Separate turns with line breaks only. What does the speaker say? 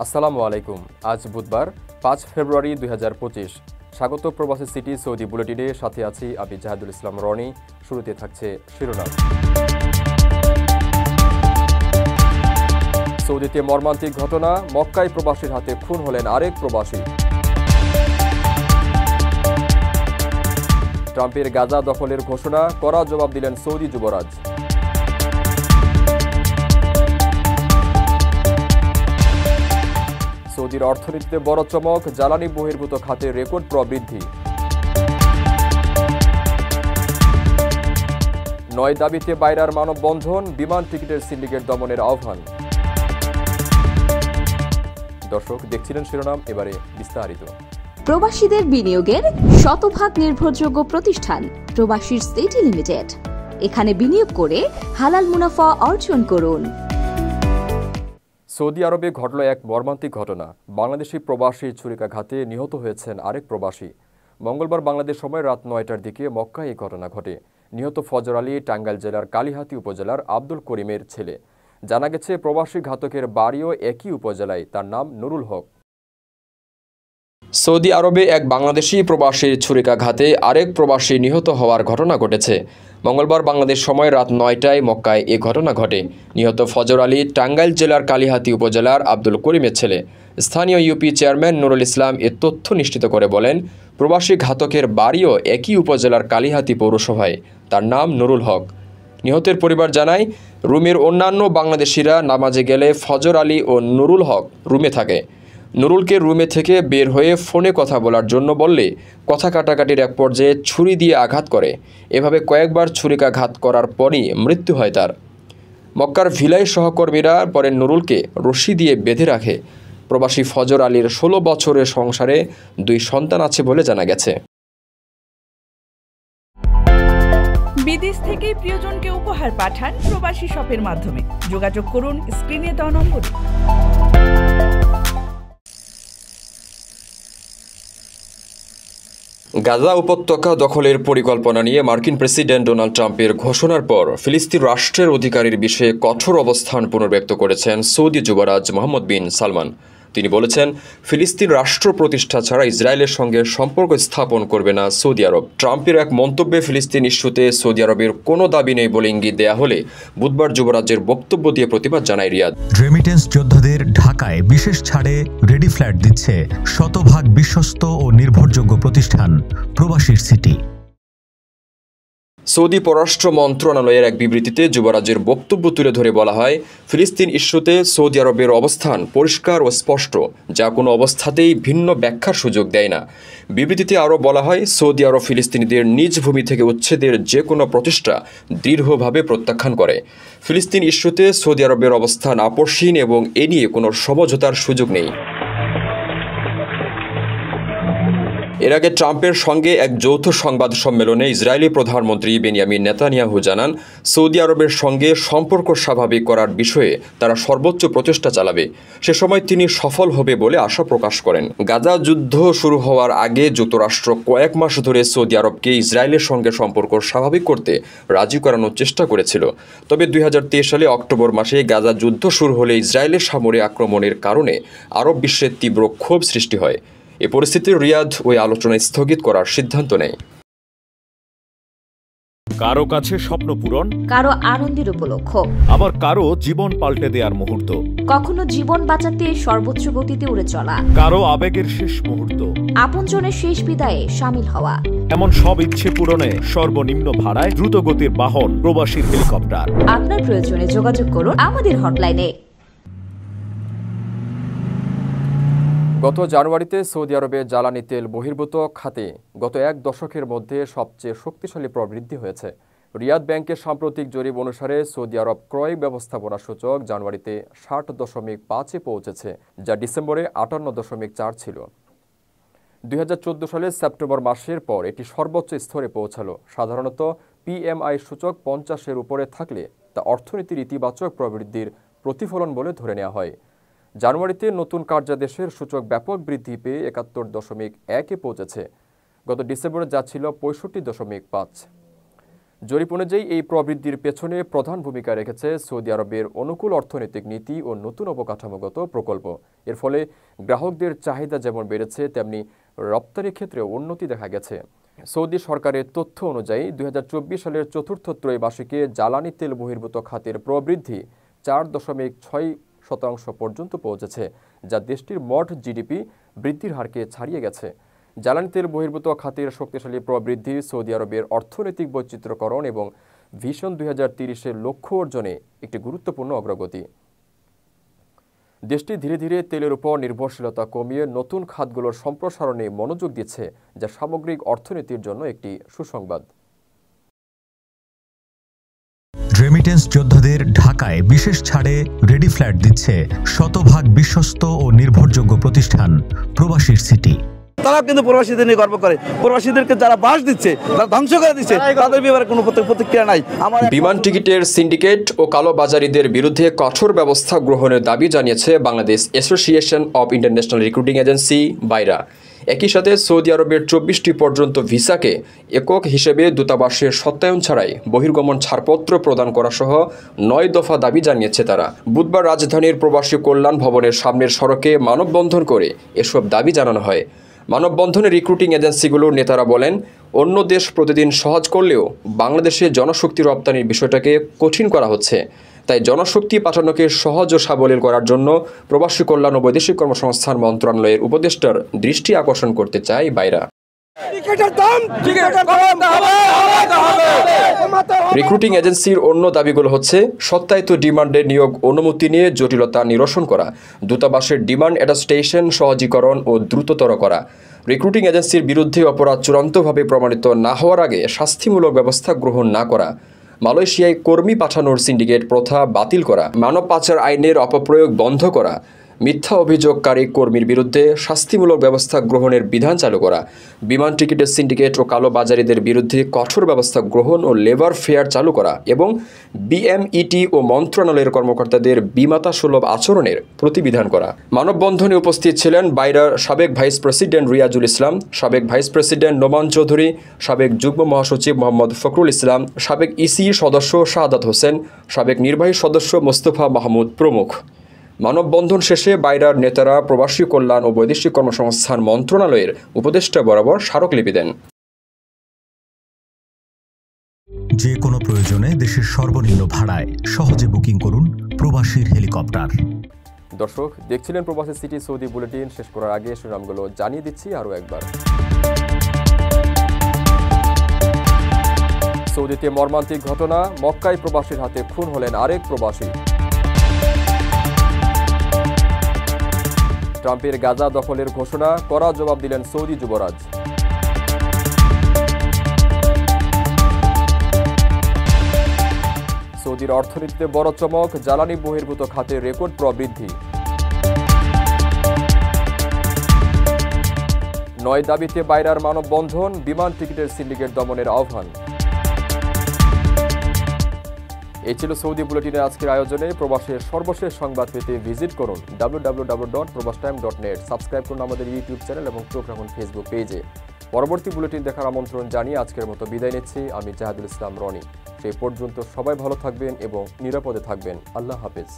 আসসালামু আলাইকুম। আজ বুধবার 5 ফেব্রুয়ারি 2025। স্বাগত প্রবাসী সিটি সৌদি বুলেটিনে, সাথে আছি আমি জাহাদুল ইসলাম রনি। শুরুতে থাকছে শিরোনাম। সৌদিতে মর্মান্তিক ঘটনা, মক্কায় প্রবাসীর হাতে খুন হলেন আরেক প্রবাসী। ট্রাম্পের গাজা দখলের ঘোষণা, কড়া জবাব দিলেন সৌদি যুবরাজ। সৌদির অর্থনীতিতে বড় চমক, জ্বালানি বহির্ভূত খাতে রেকর্ড প্রবৃদ্ধি। 9 দাবিতে বাইরার মানববন্ধন, বিমান টিকিটের সিন্ডিকেট দমনের আহ্বান। দর্শক, দেখছিলেন শিরোনাম, এবারে বিস্তারিত।
প্রবাসীদের বিনিয়োগের শতভাগ নির্ভরযোগ্য প্রতিষ্ঠান প্রবাসীর সিটি লিমিটেড। এখানে বিনিয়োগ করে হালাল মুনাফা অর্জন করুন।
সৌদি আরবে ঘটল এক মর্মান্তিক ঘটনা। বাংলাদেশি প্রবাসী ছুরিকাঘাতে নিহত হয়েছেন আরেক প্রবাসী। মঙ্গলবার বাংলাদেশ সময় রাত 9টার দিকে মক্কায় এই ঘটনা ঘটে। নিহত ফজর আলী টাঙ্গাইল জেলার কালিহাতী উপজেলার আব্দুল করিমের ছেলে। জানা গেছে, প্রবাসী ঘাতকের বাড়িও একই উপজেলায়, তার নাম নুরুল হক। সৌদি আরবে এক বাংলাদেশি প্রবাসীর ছুরিকাঘাতে আরেক প্রবাসী নিহত হওয়ার ঘটনা ঘটেছে। মঙ্গলবার বাংলাদেশ সময় রাত 9টায় মক্কায় এ ঘটনা ঘটে। নিহত ফজর আলী টাঙ্গাইল জেলার কালিহাতী উপজেলার আব্দুল করিমের ছেলে। স্থানীয় ইউপি চেয়ারম্যান নুরুল ইসলাম এ তথ্য নিশ্চিত করে বলেন, প্রবাসী ঘাতকের বাড়িও একই উপজেলার কালিহাতী পৌরসভায়, তার নাম নুরুল হক। নিহতের পরিবার জানায়, রুমের অন্যান্য বাংলাদেশিরা নামাজে গেলে ফজর আলী ও নুরুল হক রুমে থাকে। নুরুলকে রুমে থেকে বের হয়ে ফোনে কথা বলার জন্য বললে কথা কাটাকাটির এক পর্যায়ে ছুরি দিয়ে আঘাত করে। এভাবে কয়েকবার ছুরিকাঘাত করার পরই মৃত্যু হয় তার। মক্কার ভিলাই সহকর্মীরা পরে নুরুলকে রশি দিয়ে বেঁধে রাখে। প্রবাসী ফজর আলীর 16 বছরের সংসারে 2 সন্তান আছে বলে জানা গেছে।
বিদেশ থেকে প্রিয়জনকে উপহার পাঠান প্রবাসী শপের মাধ্যমে। যোগাযোগ করুন স্ক্রিনে দেওয়া নম্বরে।
গাজা উপত্যকা দখলের পরিকল্পনা নিয়ে মার্কিন প্রেসিডেন্ট ডোনাল্ড ট্রাম্পের ঘোষণার পর ফিলিস্তিন রাষ্ট্রের অধিকারের বিষয়ে কঠোর অবস্থান পুনর্ব্যক্ত করেছেন সৌদি যুবরাজ মোহাম্মদ বিন সালমান। তিনি বলেছেন, ফিলিস্তিন রাষ্ট্র প্রতিষ্ঠা ছাড়া ইসরায়েলের সঙ্গে সম্পর্ক স্থাপন করবে না সৌদি আরব। ট্রাম্পের এক মন্তব্যে ফিলিস্তিন ইস্যুতে সৌদি আরবের কোনো দাবি নেই বলে ইঙ্গিত দেয়া হলে বুধবার যুবরাজের বক্তব্য দিয়ে প্রতিবাদ জানায় রিয়াদ।
রেমিটেন্স যোদ্ধাদের ঢাকায় বিশেষ ছাড়ে রেডি ফ্ল্যাট দিচ্ছে শতভাগ বিশ্বস্ত ও নির্ভরযোগ্য প্রতিষ্ঠান প্রবাসীর সিটি।
সৌদি পররাষ্ট্র মন্ত্রণালয়ের এক বিবৃতিতে যুবরাজের বক্তব্য তুলে ধরে বলা হয়, ফিলিস্তিন ইস্যুতে সৌদি আরবের অবস্থান পরিষ্কার ও স্পষ্ট, যা কোনো অবস্থাতেই ভিন্ন ব্যাখ্যার সুযোগ দেয় না। বিবৃতিতে আরও বলা হয়, সৌদি আরব ফিলিস্তিনিদের নিজ ভূমি থেকে উচ্ছেদের যে কোনো প্রচেষ্টা দৃঢ়ভাবে প্রত্যাখ্যান করে। ফিলিস্তিন ইস্যুতে সৌদি আরবের অবস্থান আপসহীন এবং এ নিয়ে কোনো সমঝোতার সুযোগ নেই। এর আগে ট্রাম্পের সঙ্গে এক যৌথ সংবাদ সম্মেলনে ইসরায়েলি প্রধানমন্ত্রী বেনিয়ামিন নেতানিয়াহু জানান, সৌদি আরবের সঙ্গে সম্পর্ক স্বাভাবিক করার বিষয়ে তারা সর্বোচ্চ প্রচেষ্টা চালাবে। সে সময় তিনি সফল হবে বলে আশা প্রকাশ করেন। গাজা যুদ্ধ শুরু হওয়ার আগে যুক্তরাষ্ট্র কয়েক মাস ধরে সৌদি আরবকে ইসরায়েলের সঙ্গে সম্পর্ক স্বাভাবিক করতে রাজি করানোর চেষ্টা করেছিল। তবে 2023 সালে অক্টোবর মাসে গাজা যুদ্ধ শুরু হলে ইসরায়েলের সামরিক আক্রমণের কারণে আরব বিশ্বের তীব্র ক্ষোভ সৃষ্টি হয়। এ পরিস্থিতিতে রিয়াদ ওই আলোচনা স্থগিত করার সিদ্ধান্ত নেয়।
কারো কাছে স্বপ্ন পূরণ,
কারো আনন্দের উপলক্ষ,
আবার কারো জীবন পাল্টে দেওয়ার মুহূর্ত,
কখনো জীবন বাঁচাতে সর্বোচ্চ গতিতে উড়ে চলা,
কারো আবেগের শেষ মুহূর্ত,
আপনজনের শেষ বিদায়ে শামিল হওয়া।
এমন সব ইচ্ছে পূরণে সর্বনিম্ন ভাড়ায় দ্রুতগতির বাহন প্রবাসীর হেলিকপ্টার।
আপনার প্রয়োজনে যোগাযোগ করুন আমাদের হটলাইনে।
গত জানুয়ারিতে সৌদি আরবে জ্বালানি তেল বহির্ভূত খাতে গত 1 দশকের মধ্যে সবচেয়ে শক্তিশালী প্রবৃদ্ধি হয়েছে। রিয়াদ ব্যাংকের সাম্প্রতিক জরিপ অনুসারে সৌদি আরব ক্রয় ব্যবস্থাপনা সূচক জানুয়ারিতে 60.5-এ পৌঁছেছে, যা ডিসেম্বরে 58.4 ছিল। 2014 সালের সেপ্টেম্বর মাসের পর এটি সর্বোচ্চ স্তরে পৌঁছালো। সাধারণত পিএমআই সূচক 50-এর উপরে থাকলে তা অর্থনীতির ইতিবাচক প্রবৃদ্ধির প্রতিফলন বলে ধরে নেওয়া হয়। জানুয়ারিতে নতুন কার্যাদেশের সূচক ব্যাপক বৃদ্ধি পেয়ে 71.1-এ পৌঁছেছে। গত ডিসেম্বরে যা ছিল 65.5। জরিপ অনুযায়ী এই প্রবৃদ্ধির পেছনে প্রধান ভূমিকা রেখেছে সৌদি আরবের অনুকূল অর্থনৈতিক নীতি ও নতুন অবকাঠামোগত প্রকল্প। এর ফলে গ্রাহকদের চাহিদা যেমন বেড়েছে, তেমনি রপ্তানির ক্ষেত্রে উন্নতি দেখা গেছে। সৌদি সরকারের তথ্য অনুযায়ী 2024 সালের চতুর্থ ত্রৈমাসিকে জ্বালানি তেল বহির্ভূত খাতের প্রবৃদ্ধি 4.6% পর্যন্ত পৌঁছেছে, যা দেশটির মোট জিডিপি বৃদ্ধির হারকে ছাড়িয়ে গেছে। জ্বালানি তেল বহির্ভূত খাতের শক্তিশালী প্রবৃদ্ধি সৌদি আরবের অর্থনৈতিক বৈচিত্র্যকরণ এবং ভিশন 2030-এর লক্ষ্য অর্জনে একটি গুরুত্বপূর্ণ অগ্রগতি। দেশটি ধীরে ধীরে তেলের উপর নির্ভরশীলতা কমিয়ে নতুন খাতগুলোর সম্প্রসারণে মনোযোগ দিচ্ছে, যা সামগ্রিক অর্থনীতির জন্য একটি সুসংবাদ।
রেমিটেন্স যোদ্ধাদের ঢাকায় বিশেষ ছাড়ে রেডি ফ্ল্যাট দিচ্ছে শতভাগ বিশ্বস্ত ও নির্ভরযোগ্য প্রতিষ্ঠান প্রবাসীর সিটি।
তারা কিন্তু প্রবাসীদের নিয়ে গর্ব করে। প্রবাসীদেরকে যারা বাস দিচ্ছে, তারা ধ্বংস করে দিচ্ছে, তাদের ব্যাপারে কোনো প্রতিক্রিয়া নাই।
বিমান টিকিটের সিন্ডিকেট ও কালোবাজারিদের বিরুদ্ধে কঠোর ব্যবস্থা গ্রহণের দাবি জানিয়েছে Bangladesh association of international recruiting agency বাইরা। একই সাথে সৌদি আরবের 24টি পর্যন্ত ভিসাকে একক হিসেবে দূতাবাসের সত্যায়ন ছাড়াই বহির্গমন ছাড়পত্র প্রদান করা সহ 9 দফা দাবি জানিয়েছে তারা। বুধবার রাজধানীর প্রবাসী কল্যাণ ভবনের সামনের সড়কে মানববন্ধন করে এসব দাবি জানানো হয়। মানববন্ধনে রিক্রুটিং এজেন্সিগুলোর নেতারা বলেন, অন্য দেশ প্রতিদিন সহজ করলেও বাংলাদেশে জনশক্তি রপ্তানির বিষয়টাকে কঠিন করা হচ্ছে। তাই জনশক্তি পাঠানোকে সহজ ও সাবলীল করার জন্য প্রবাসী কল্যাণ ও বৈদেশিক কর্মসংস্থান মন্ত্রণালয়ের উপদেষ্টার দৃষ্টি আকর্ষণ করতে চায় বাইরা। রিক্রুটিং এজেন্সির অন্য দাবিগুলো হচ্ছে সত্যায়িত ডিমান্ডে নিয়োগ অনুমতি নিয়ে জটিলতা নিরসন করা, দূতাবাসের ডিমান্ড অ্যাডাপ্টেশন সহজীকরণ ও দ্রুততর করা, রিক্রুটিং এজেন্সির বিরুদ্ধে অপরাধ চূড়ান্তভাবে প্রমাণিত না হওয়ার আগে শাস্তিমূলক ব্যবস্থা গ্রহণ না করা, মালয়েশিয়ায় কর্মী পাঠানোর সিন্ডিকেট প্রথা বাতিল করা, মানব পাচার আইনের অপপ্রয়োগ বন্ধ করা, মিথ্যা অভিযোগকারী কর্মীর বিরুদ্ধে শাস্তিমূলক ব্যবস্থা গ্রহণের বিধান চালু করা, বিমান টিকিটের সিন্ডিকেট ও কালোবাজারিদের বিরুদ্ধে কঠোর ব্যবস্থা গ্রহণ ও লেবার ফেয়ার চালু করা এবং বিএমইটি ও মন্ত্রণালয়ের কর্মকর্তাদের বিমাতা সুলভ আচরণের প্রতিবিধান করা। মানববন্ধনে উপস্থিত ছিলেন বাইরার সাবেক ভাইস প্রেসিডেন্ট রিয়াজুল ইসলাম, সাবেক ভাইস প্রেসিডেন্ট নোমান চৌধুরী, সাবেক যুগ্ম মহাসচিব মোহাম্মদ ফখরুল ইসলাম, সাবেক ইসি সদস্য শাহাদাত হোসেন, সাবেক নির্বাহী সদস্য মোস্তফা মাহমুদ প্রমুখ। মানববন্ধন শেষে বাইরার নেতারা প্রবাসী কল্যাণ ও বৈদেশিক কর্মসংস্থান মন্ত্রণালয়ের উপদেষ্টা বরাবর স্মারকলিপি দেন।
যে কোনো প্রয়োজনে দেশের সর্বনিম্ন ভাড়ায় সহজে বুকিং করুন প্রবাসীর হেলিকপ্টার।
দর্শক দেখছিলেন প্রবাসী সিটি সৌদি বুলেটিন। শেষ করার আগে শিরোনামগুলো জানিয়ে দিচ্ছি আরও একবার। সৌদিতে মর্মান্তিক ঘটনা, মক্কায় প্রবাসীর হাতে খুন হলেন আরেক প্রবাসী। ট্রাম্পের গাজা দখলের ঘোষণা, কড়া জবাব দিলেন সৌদি যুবরাজ। সৌদির অর্থনীতিতে বড় চমক, জ্বালানি বহির্ভূত খাতের রেকর্ড প্রবৃদ্ধি। 9 দাবিতে বাইরার মানববন্ধন, বিমান টিকিটের সিন্ডিকেট দমনের আহ্বান। এই ছিল সৌদি বুলেটিনের আজকের আয়োজনে। প্রবাসের সর্বশেষ সংবাদ পেতে ভিজিট করুন www.probastime.net। সাবস্ক্রাইব করুন আমাদের ইউটিউব চ্যানেল এবং চোখ রাখুন ফেসবুক পেজে। পরবর্তী বুলেটিন দেখার আমন্ত্রণ জানিয়ে আজকের মতো বিদায় নিচ্ছি। আমি জাহাদুল ইসলাম রনি। সেই পর্যন্ত সবাই ভালো থাকবেন এবং নিরাপদে থাকবেন। আল্লাহ হাফেজ।